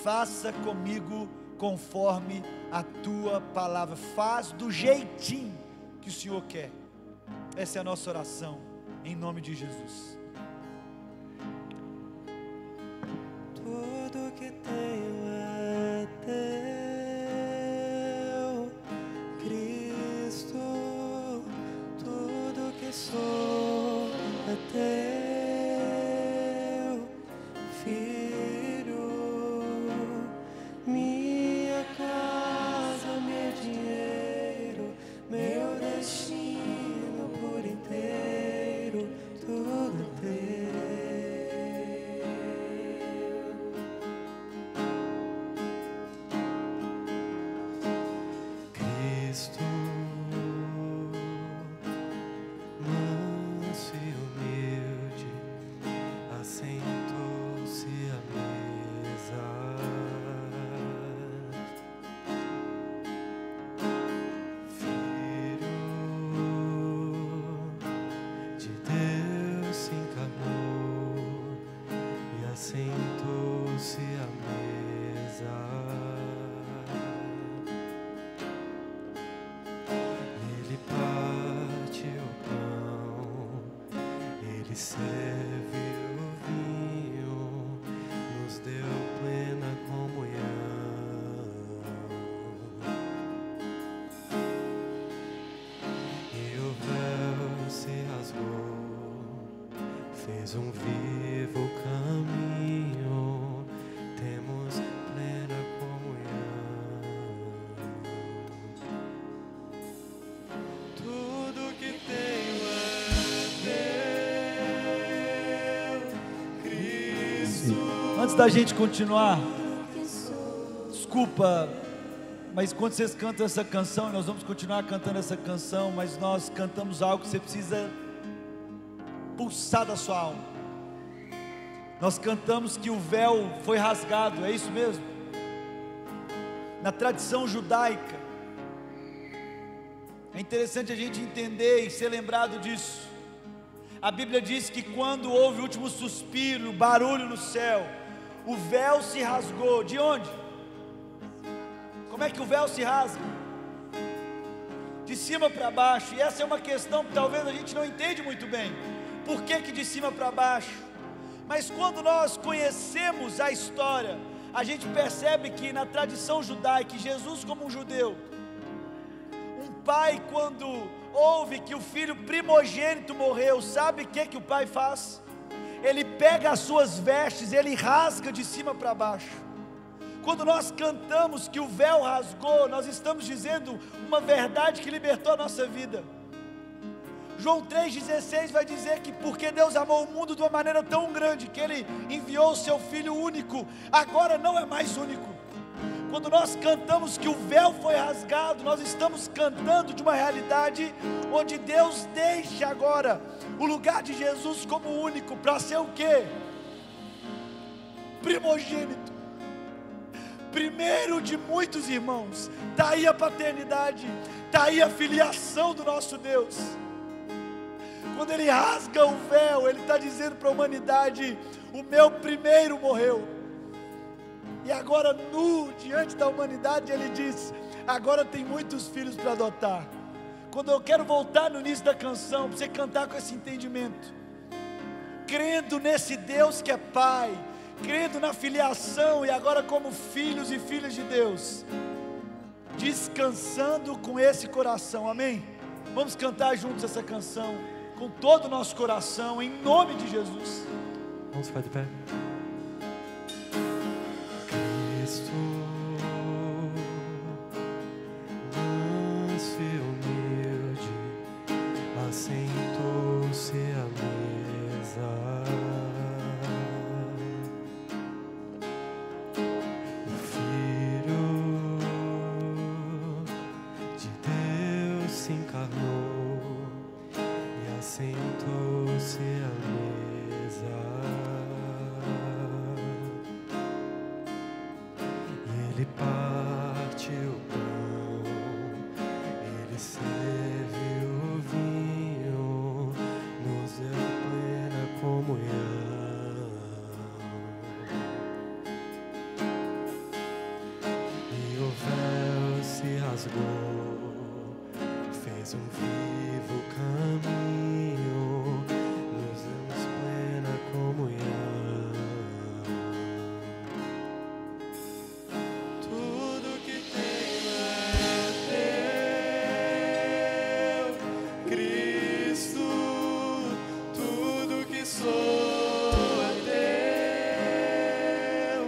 faça comigo conforme a tua palavra. Faz do jeitinho que o Senhor quer. Essa é a nossa oração, em nome de Jesus. Tudo que tenho é teu, Cristo. Tudo que sou é teu, Filho. Minha casa, meu dinheiro, meu destino por inteiro, tudo é teu. Manso e humilde, assentou-se à mesa. Filho de Deus se encarnou e assentou-se à mesa. Ele parte o pão, ele serve o vinho, nos deu plena comunhão. E o véu se rasgou, fez um vivo caminho, temos plena comunhão. Tudo que tenho é teu, Cristo. Antes da gente continuar, desculpa, mas quando vocês cantam essa canção, nós vamos continuar cantando essa canção, mas nós cantamos algo que você precisa pulsar da sua alma. Nós cantamos que o véu foi rasgado, é isso mesmo? Na tradição judaica, é interessante a gente entender e ser lembrado disso. A Bíblia diz que quando houve o último suspiro, barulho no céu, o véu se rasgou. De onde? Como é que o véu se rasga? de cima para baixo, e essa é uma questão que talvez a gente não entende muito bem, por que de cima para baixo? Mas quando nós conhecemos a história, a gente percebe que na tradição judaica, Jesus como um judeu, um pai quando ouve que o filho primogênito morreu, sabe o que o pai faz? Ele pega as suas vestes, ele rasga de cima para baixo. Quando nós cantamos que o véu rasgou, nós estamos dizendo uma verdade que libertou a nossa vida. João 3,16 vai dizer que porque Deus amou o mundo de uma maneira tão grande, que Ele enviou o seu Filho único, agora não é mais único. Quando nós cantamos que o véu foi rasgado, nós estamos cantando de uma realidade onde Deus deixa agora o lugar de Jesus como único, para ser o quê? Primogênito, primeiro de muitos irmãos. Está aí a paternidade, está aí a filiação do nosso Deus. Quando Ele rasga o véu, Ele está dizendo para a humanidade: o meu primeiro morreu, e agora nu, diante da humanidade, Ele diz: agora tem muitos filhos para adotar. Quando eu quero voltar no início da canção, para você cantar com esse entendimento, crendo nesse Deus que é Pai, crendo na filiação, e agora como filhos e filhas de Deus, descansando com esse coração, amém? Vamos cantar juntos essa canção, com todo o nosso coração, em nome de Jesus. Vamos ficar de pé. Cristo, manso e humilde, assentou-se à mesa. O Filho de Deus se encarnou e assentou-se à mesa. Ele parte o pão, Ele serve o vinho, nos deu plena comunhão. E o véu se rasgou, fez um vivo caminho, nos demos plena comunhão. Tudo que tenho é teu, Cristo, tudo que sou é teu,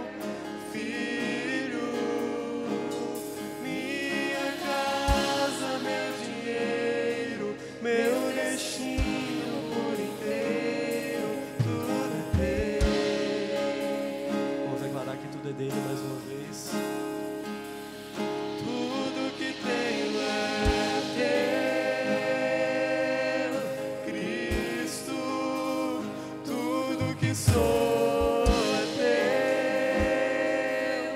Filho, minha casa, meu dinheiro, meu destino por inteiro, tudo é teu. Vamos declarar que tudo é dele mais uma vez. Tudo que tenho é teu, Cristo, tudo que sou é teu,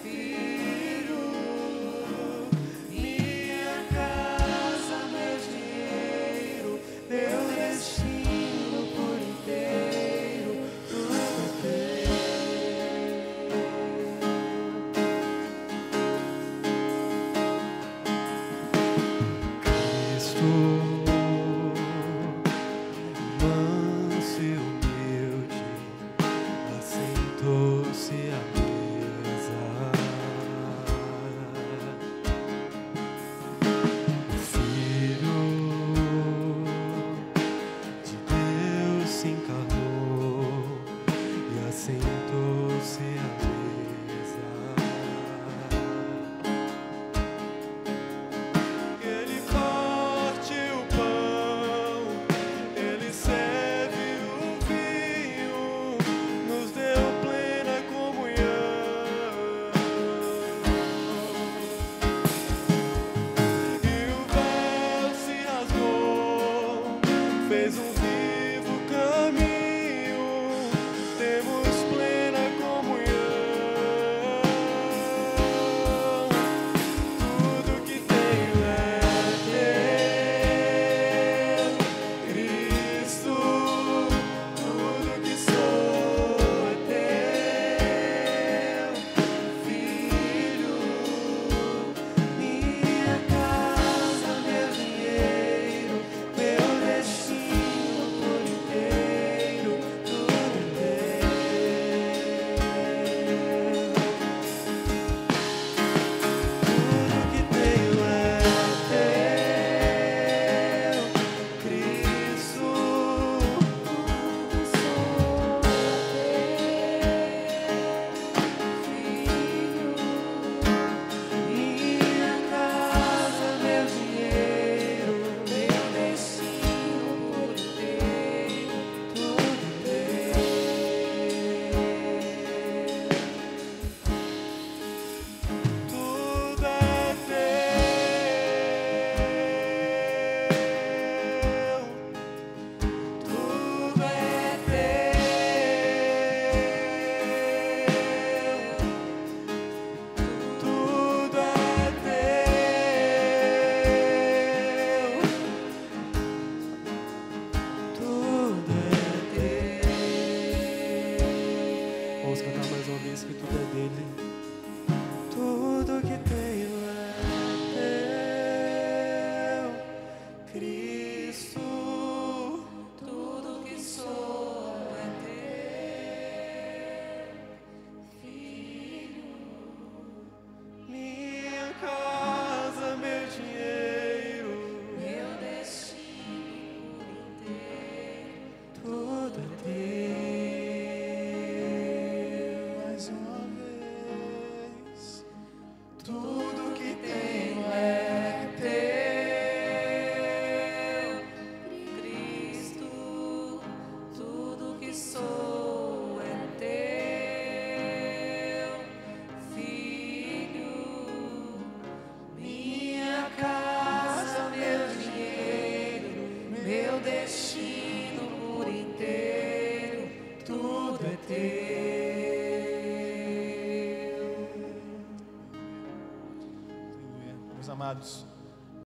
Filho, minha casa, meu dinheiro, meu destino por inteiro, tudo é teu. Cristo, manso e humilde, amados.